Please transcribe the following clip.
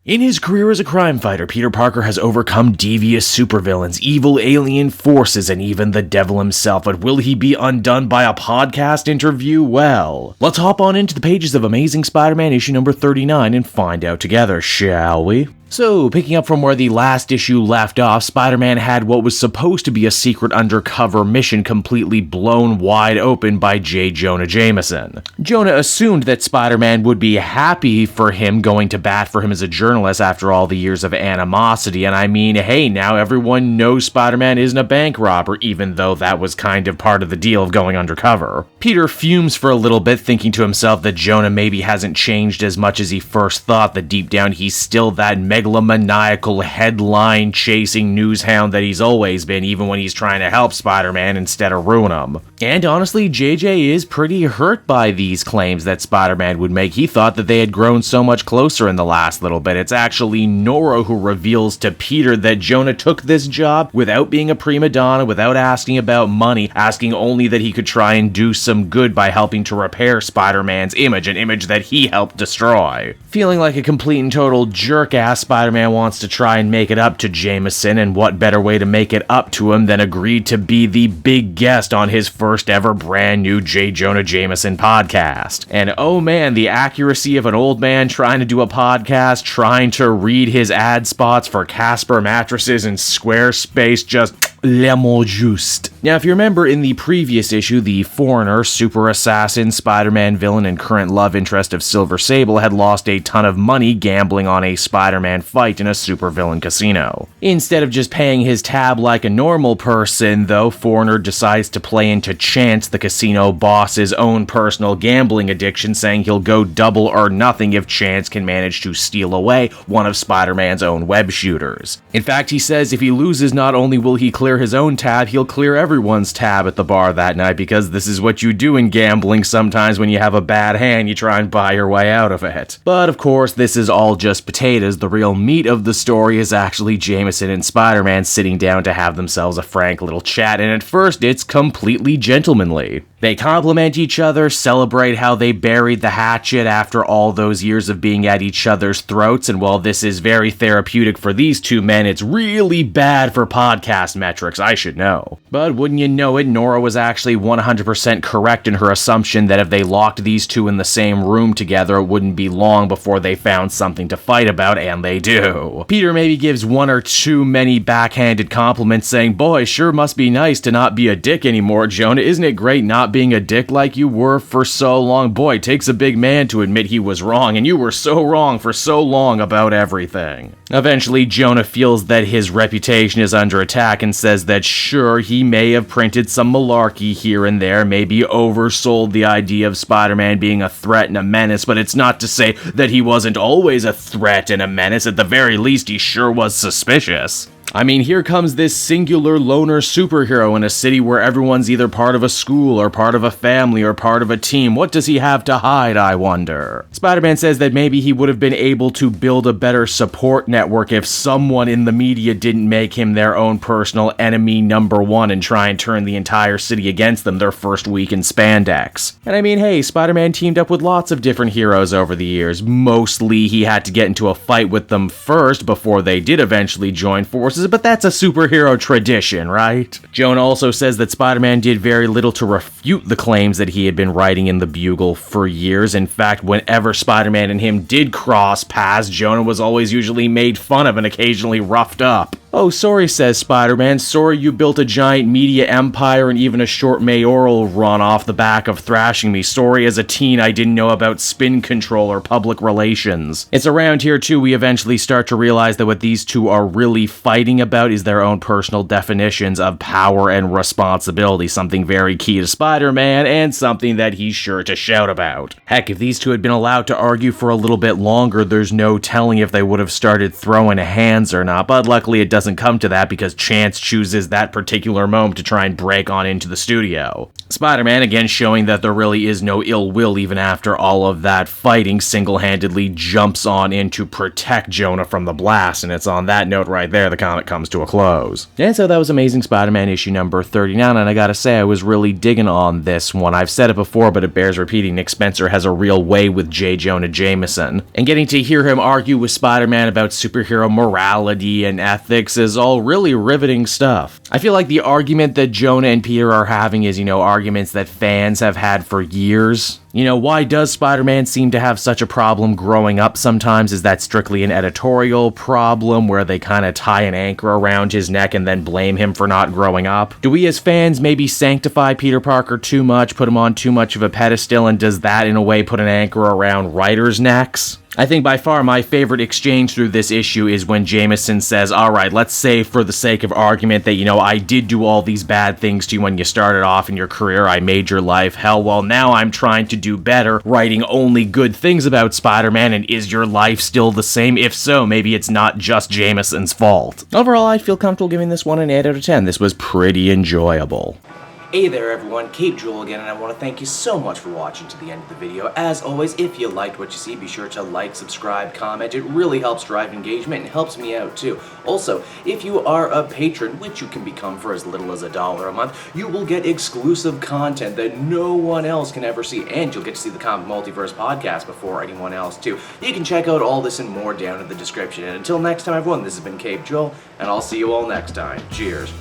In his career as a crime fighter, Peter Parker has overcome devious supervillains, evil alien forces, and even the devil himself, but will he be undone by a podcast interview? Well, let's hop on into the pages of Amazing Spider-Man issue number 39 and find out together, shall we? So, picking up from where the last issue left off, Spider-Man had what was supposed to be a secret undercover mission completely blown wide open by J. Jonah Jameson. Jonah assumed that Spider-Man would be happy for him going to bat for him as a journalist after all the years of animosity, and I mean, hey, now everyone knows Spider-Man isn't a bank robber, even though that was kind of part of the deal of going undercover. Peter fumes for a little bit, thinking to himself that Jonah maybe hasn't changed as much as he first thought, that deep down he's still that megalomaniacal headline-chasing newshound that he's always been, even when he's trying to help Spider-Man instead of ruin him. And honestly, JJ is pretty hurt by these claims that Spider-Man would make. He thought that they had grown so much closer in the last little bit. It's actually Nora who reveals to Peter that Jonah took this job without being a prima donna, without asking about money, asking only that he could try and do some good by helping to repair Spider-Man's image, an image that he helped destroy. Feeling like a complete and total jerk-ass, Spider-Man wants to try and make it up to Jameson, and what better way to make it up to him than agree to be the big guest on his first ever brand new J. Jonah Jameson podcast. And oh man, the accuracy of an old man trying to do a podcast, trying to read his ad spots for Casper mattresses and Squarespace, just lemon juiced. Now, if you remember in the previous issue, the Foreigner, super assassin, Spider-Man villain, and current love interest of Silver Sable had lost a ton of money gambling on a Spider-Man fight in a supervillain casino. Instead of just paying his tab like a normal person, though, Foreigner decides to play into Chance, the casino boss's own personal gambling addiction, saying he'll go double or nothing if Chance can manage to steal away one of Spider-Man's own web shooters. In fact, he says if he loses, not only will he clear his own tab, he'll clear everyone's tab at the bar that night, because this is what you do in gambling sometimes. When you have a bad hand, you try and buy your way out of it. But of course, this is all just potatoes. The real meat of the story is actually Jameson and Spider-Man sitting down to have themselves a frank little chat, and at first it's completely gentlemanly. They compliment each other, celebrate how they buried the hatchet after all those years of being at each other's throats, and while this is very therapeutic for these two men, it's really bad for podcast metrics, I should know. But wouldn't you know it, Nora was actually 100% correct in her assumption that if they locked these two in the same room together, it wouldn't be long before they found something to fight about, and they do. Peter maybe gives one or too many backhanded compliments, saying, "Boy, sure must be nice to not be a dick anymore, Jonah. Isn't it great not being a dick like you were for so long? Boy, it takes a big man to admit he was wrong, and you were so wrong for so long about everything." Eventually, Jonah feels that his reputation is under attack and says that sure, he may have printed some malarkey here and there, maybe oversold the idea of Spider-Man being a threat and a menace, but it's not to say that he wasn't always a threat and a menace. At the very least, he sure was suspicious. I mean, here comes this singular loner superhero in a city where everyone's either part of a school or part of a family or part of a team. What does he have to hide, I wonder? Spider-Man says that maybe he would have been able to build a better support network if someone in the media didn't make him their own personal enemy number one and try and turn the entire city against them their first week in spandex. And I mean, hey, Spider-Man teamed up with lots of different heroes over the years. Mostly he had to get into a fight with them first before they did eventually join forces, but that's a superhero tradition, right? Jonah also says that Spider-Man did very little to refute the claims that he had been writing in the Bugle for years. In fact, whenever Spider-Man and him did cross paths, Jonah was always usually made fun of and occasionally roughed up. "Oh, sorry," says Spider-Man. "Sorry you built a giant media empire and even a short mayoral run off the back of thrashing me. Sorry as a teen I didn't know about spin control or public relations." It's around here too we eventually start to realize that what these two are really fighting about is their own personal definitions of power and responsibility, something very key to Spider-Man and something that he's sure to shout about. Heck, if these two had been allowed to argue for a little bit longer, there's no telling if they would have started throwing hands or not, but luckily it doesn't doesn't come to that because Chance chooses that particular moment to try and break on into the studio. Spider-Man, again showing that there really is no ill will even after all of that fighting, single-handedly jumps on in to protect Jonah from the blast, and it's on that note right there the comic comes to a close. And so that was Amazing Spider-Man issue number 39, and I gotta say, I was really digging on this one. I've said it before, but it bears repeating. Nick Spencer has a real way with J. Jonah Jameson, and getting to hear him argue with Spider-Man about superhero morality and ethics is all really riveting stuff. I feel like the argument that Jonah and Peter are having is, arguments that fans have had for years. Why does Spider-Man seem to have such a problem growing up sometimes? Is that strictly an editorial problem where they kind of tie an anchor around his neck and then blame him for not growing up? Do we as fans maybe sanctify Peter Parker too much, put him on too much of a pedestal, and does that in a way put an anchor around writers' necks? I think by far my favorite exchange through this issue is when Jameson says, alright, let's say for the sake of argument that, I did do all these bad things to you when you started off in your career, I made your life hell, well now I'm trying to do better, writing only good things about Spider-Man, and is your life still the same? If so, maybe it's not just Jameson's fault. Overall, I feel comfortable giving this one an 8 out of 10. This was pretty enjoyable. Hey there everyone, Cape Joel again, and I want to thank you so much for watching to the end of the video. As always, if you liked what you see, be sure to like, subscribe, comment. It really helps drive engagement and helps me out too. Also, if you are a patron, which you can become for as little as $1 a month, you will get exclusive content that no one else can ever see, and you'll get to see the Comic Multiverse podcast before anyone else too. You can check out all this and more down in the description. And until next time everyone, this has been Cape Joel, and I'll see you all next time. Cheers.